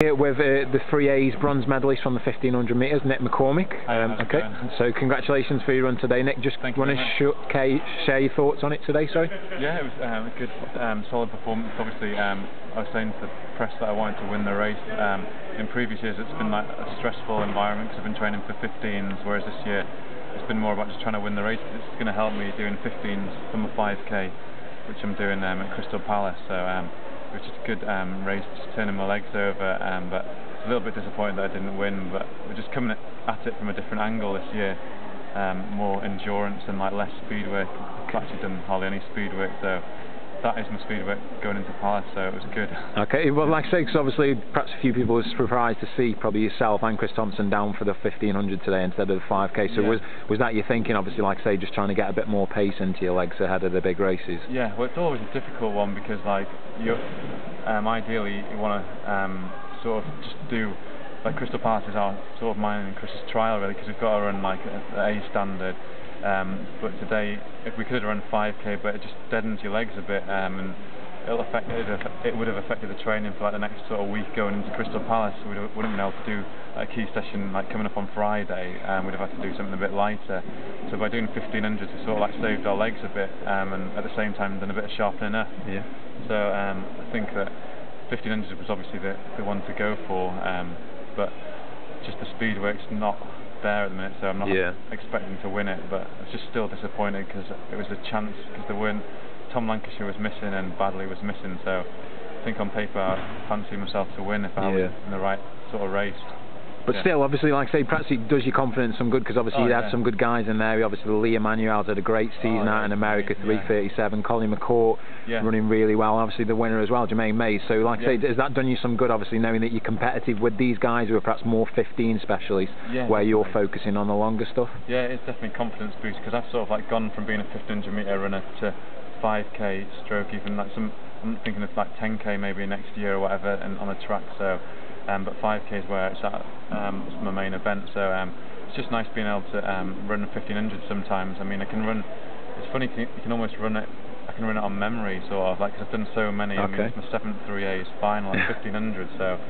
Here with the 3A's bronze medalist from the 1500 metres, Nick McCormick. Okay, so congratulations for your run today, Nick. Just want to share your thoughts on it today, sorry? Yeah, it was a good, solid performance. Obviously, I was saying to the press that I wanted to win the race. In previous years, it's been like a stressful environment because I've been training for 15s, whereas this year it's been more about just trying to win the race. Because it's going to help me doing 15s from a 5k, which I'm doing at Crystal Palace. So. Which is a good race, just turning my legs over, but it's a little bit disappointed that I didn't win, but we're just coming at it from a different angle this year, more endurance and like less speed work. I've actually done hardly any speed work, so that is my speed work going into Palace, so it was good. Okay, well like I say, because obviously perhaps a few people were surprised to see probably yourself and Chris Thompson down for the 1500 today instead of the 5k, so yeah. was that your thinking, obviously, like I say, just trying to get a bit more pace into your legs ahead of the big races? Yeah, well it's always a difficult one because like you ideally you want to sort of just do, like Crystal Palace is our sort of mine and Chris's trial really, because we've got to run like the A standard. But today, if we could have run 5k, but it just deadens your legs a bit, and it would have affected the training for like the next sort of week going into Crystal Palace. We wouldn't have been able to do a key session like coming up on Friday. We'd have had to do something a bit lighter. So by doing 1500s, we sort of like saved our legs a bit, and at the same time done a bit of sharpening up. Yeah. So I think that 1500s was obviously the one to go for, but just the speed work's not there at the minute, so I'm not expecting to win it, but I was just still disappointed because it was a chance, because there weren't, Tom Lancashire was missing and Badley was missing, so I think on paper I fancy myself to win if I was in the right sort of race. But still, obviously, like I say, perhaps it does your confidence some good, because obviously you had some good guys in there. Obviously, Lee Emanuel's had a great season out in America, 3:37. Colin McCourt running really well. Obviously, the winner as well, Jermaine Mays. So, like I say, has that done you some good, obviously, knowing that you're competitive with these guys who are perhaps more 15 specialists, where you're focusing on the longer stuff? Yeah, it's definitely a confidence boost, because I've sort of like gone from being a 1500 metre runner to 5k stroke, even like I'm thinking of like 10k maybe next year or whatever, and on a track. So. But 5k is where it's at, it's my main event, so it's just nice being able to run a 1500 sometimes. I mean, I can run, it's funny, you can almost run it, I can run it on memory, sort of, like, because I've done so many. I mean, it's my 7th 3A's final at 1500, so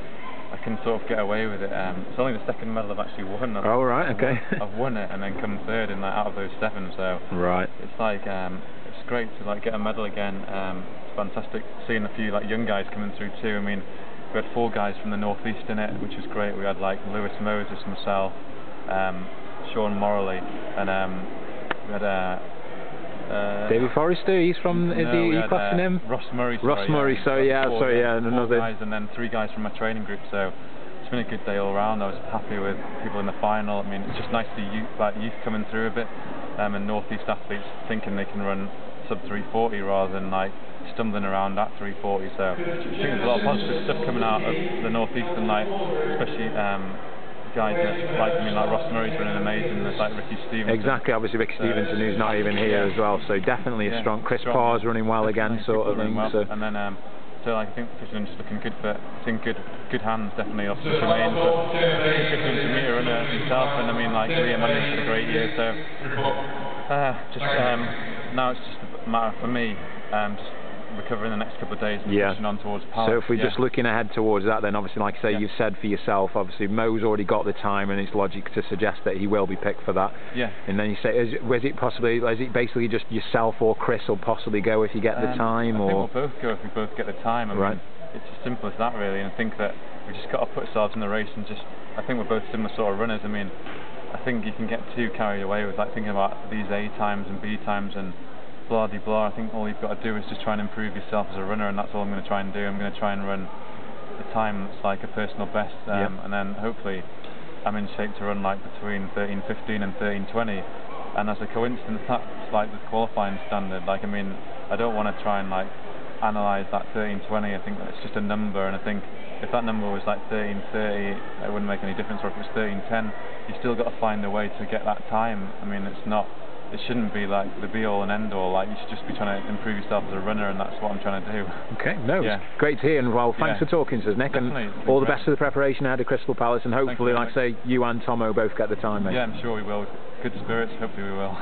I can sort of get away with it. It's only the second medal I've actually won. Oh, right, okay. I've won it and then come third in out of those 7, so it's like, it's great to like get a medal again. It's fantastic seeing a few like young guys coming through too. I mean, we had 4 guys from the northeast in it, which was great. We had like Lewis Moses, myself, Sean Morley, and we had David Forrester. He's from the class in him. Ross Murray. Ross Murray. And another 4 guys, and then 3 guys from my training group. So it's been a good day all around. I was happy with people in the final. I mean, it's just nice to see youth coming through a bit, and northeast athletes thinking they can run sub 340 rather than like stumbling around at 340, so I think there's a lot of positive stuff coming out of the northeastern, like especially guys that like Ross Murray's running amazing. There's like Ricky Stevenson. Exactly, obviously Ricky Stevenson, who's not even here as well, so definitely a strong. Chris Parr's running well again, sort of thing. Well. So. And then so like, I think 1500's looking good, but it's in good hands definitely. Obviously Jermaine, but 1500 metre runner himself, and I mean like Lee Emanuel's had a great year, so now it's just a matter for me just recovering the next couple of days and pushing on towards Palace. So if we're just looking ahead towards that, then obviously, like I say, you've said for yourself, obviously Mo's already got the time, and it's logic to suggest that he will be picked for that. Yeah. And then you say, is it basically just yourself or Chris will possibly go if you get the time? I think we'll both go if we both get the time. I mean, it's as simple as that really, and I think that we just got to put ourselves in the race and just, I think we're both similar sort of runners. I mean, I think you can get too carried away with like thinking about these A times and B times and blah de blah. I think all you've got to do is just try and improve yourself as a runner, and that's all I'm going to try and do. I'm going to try and run a time that's like a personal best, and then hopefully I'm in shape to run like between 13:15 and 13:20. And as a coincidence, that's like the qualifying standard. Like, I mean, I don't want to try and like analyse that 13:20. I think that's just a number, and I think if that number was like 13:30, it wouldn't make any difference. Or if it was 13:10, you still got to find a way to get that time. I mean, it shouldn't be like the be-all and end-all. Like, you should just be trying to improve yourself as a runner, and that's what I'm trying to do. Okay, it's great to hear, and well, thanks for talking to us, Nick, and all the best for the preparation ahead of Crystal Palace, and hopefully, like I say, you and Tomo both get the time, mate. Yeah, I'm sure we will. Good spirits, hopefully we will.